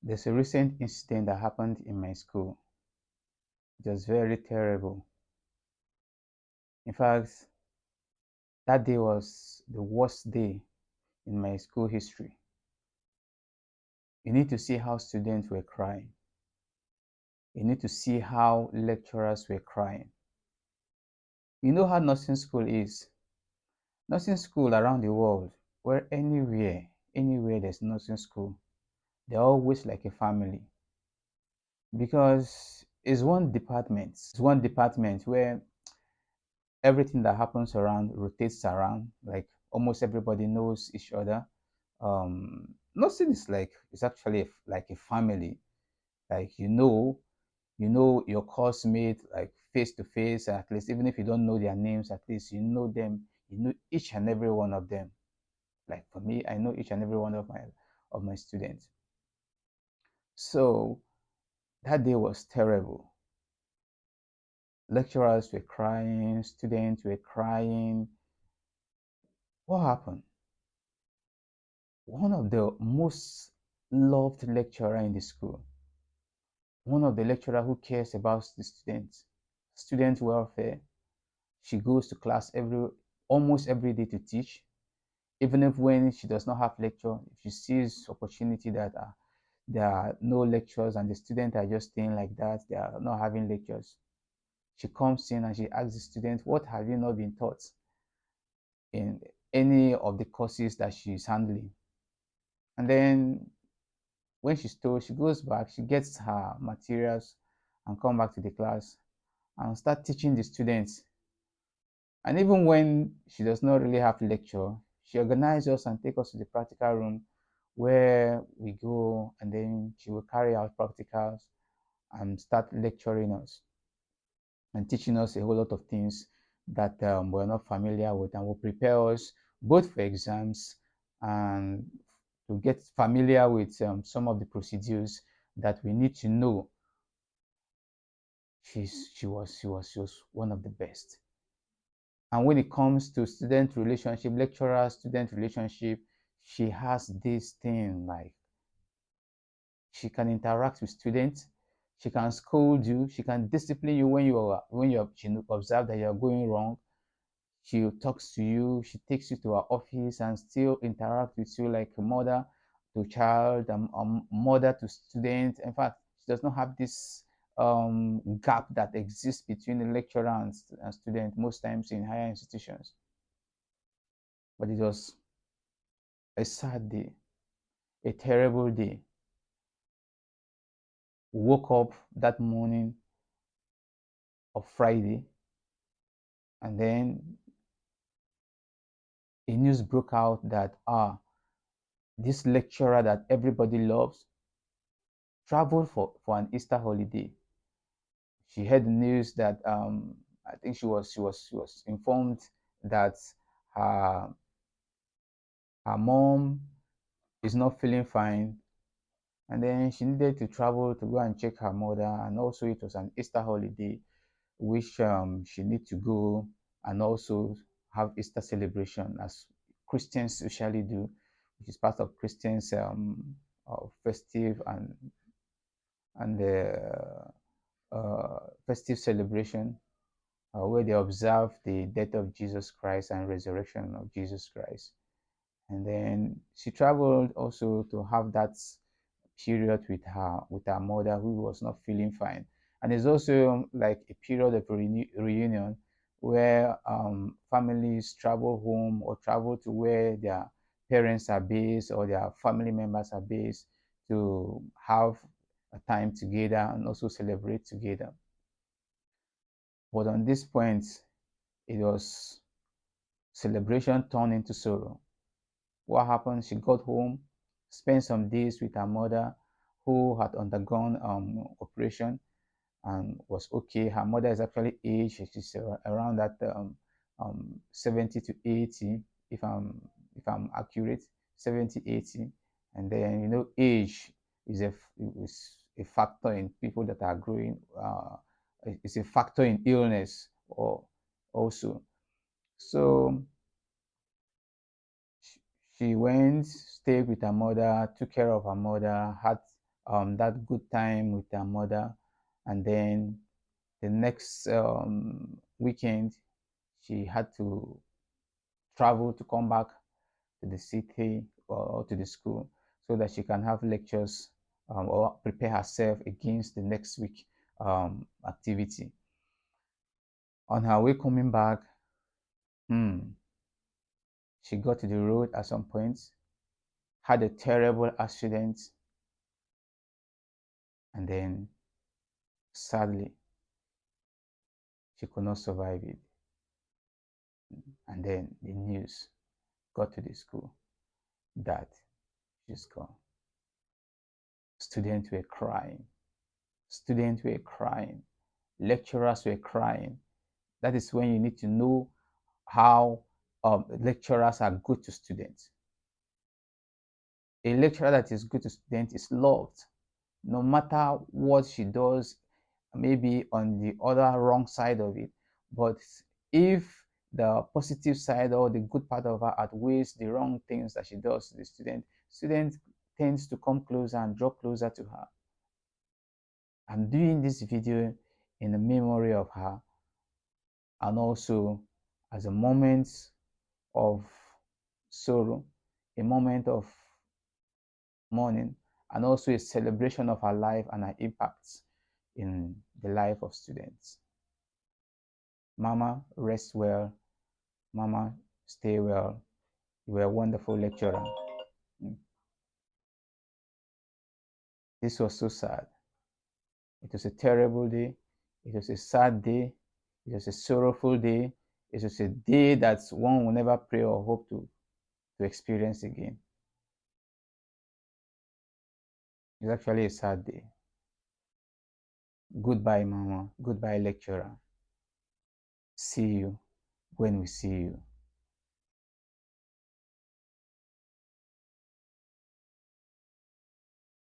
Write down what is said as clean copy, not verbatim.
There's a recent incident that happened in my school. It was very terrible. In fact, that day was the worst day in my school history. You need to see how students were crying. You need to see how lecturers were crying. You know how nursing school is. Nursing school around the world, where anywhere there's nursing school, they're always like a family because it's one department. It's one department where everything that happens around rotates around. Like almost everybody knows each other. Nursing is like it's actually like a family. Like you know your course mate like face to face. At least even if you don't know their names, at least you know them. You know each and every one of them. Like for me, I know each and every one of my students. So that day was terrible. Lecturers were crying, students were crying. What happened? One of the most loved lecturer in the school, one of the lecturer who cares about the student welfare. She goes to class almost every day to teach, even if when she does not have lecture, if she sees opportunity that there are no lectures and the students are just staying like that, they are not having lectures. She comes in and she asks the student, what have you not been taught in any of the courses that she is handling? And then when she's told, she goes back, she gets her materials and come back to the class and start teaching the students. And even when she does not really have lecture, she organizes us and take us to the practical room where we go, and then she will carry out practicals and start lecturing us and teaching us a whole lot of things that we're not familiar with, and will prepare us both for exams and to get familiar with some of the procedures that we need to know. She was one of the best. And when it comes to student relationship, lecturer student relationship, she has this thing like she can interact with students, she can scold you, she can discipline you when you she observe that you're going wrong. She talks to you, she takes you to her office and still interact with you like a mother to child and mother to student. In fact, she does not have this gap that exists between the lecturer and student most times in higher institutions. But it was a sad day, a terrible day. We woke up that morning of Friday, and then a news broke out that this lecturer that everybody loves traveled for an Easter holiday. She heard the news that I think she was informed that her her mom is not feeling fine, and then she needed to travel to go and check her mother, and also it was an Easter holiday which she need to go and also have Easter celebration as Christians usually do, which is part of Christians festive and festive celebration where they observe the death of Jesus Christ and resurrection of Jesus Christ. And then she traveled also to have that period with her mother who was not feeling fine. And it's also like a period of reunion where families travel home or travel to where their parents are based or their family members are based to have a time together and also celebrate together. But on this point, it was celebration turned into sorrow. What happened? She got home, spent some days with her mother, who had undergone operation and was okay. Her mother is actually aged; she's around that 70 to 80, if I'm accurate, 70, 80. And then age is a factor in people that are growing. It's a factor in illness or also. So she went, stayed with her mother, took care of her mother, had that good time with her mother. And then the next weekend, she had to travel to come back to the city or to the school so that she can have lectures or prepare herself against the next week activity. On her way coming back, she got to the road at some point, had a terrible accident, and then sadly, she could not survive it. And then the news got to the school that she's gone. Students were crying. Students were crying. Lecturers were crying. That is when you need to know how lecturers are good to students. A lecturer that is good to students is loved, no matter what she does, maybe on the other wrong side of it. But if the positive side or the good part of her outweighs the wrong things that she does to the student tends to come closer and draw closer to her. I'm doing this video in the memory of her, and also as a moment of sorrow, a moment of mourning, and also a celebration of her life and her impacts in the life of students. Mama, rest well. Mama, stay well. You were a wonderful lecturer. This was so sad. It was a terrible day. It was a sad day. It was a sorrowful day. It was a day that one will never pray or hope to experience again. It's actually a sad day. Goodbye, Mama. Goodbye, lecturer. See you when we see you.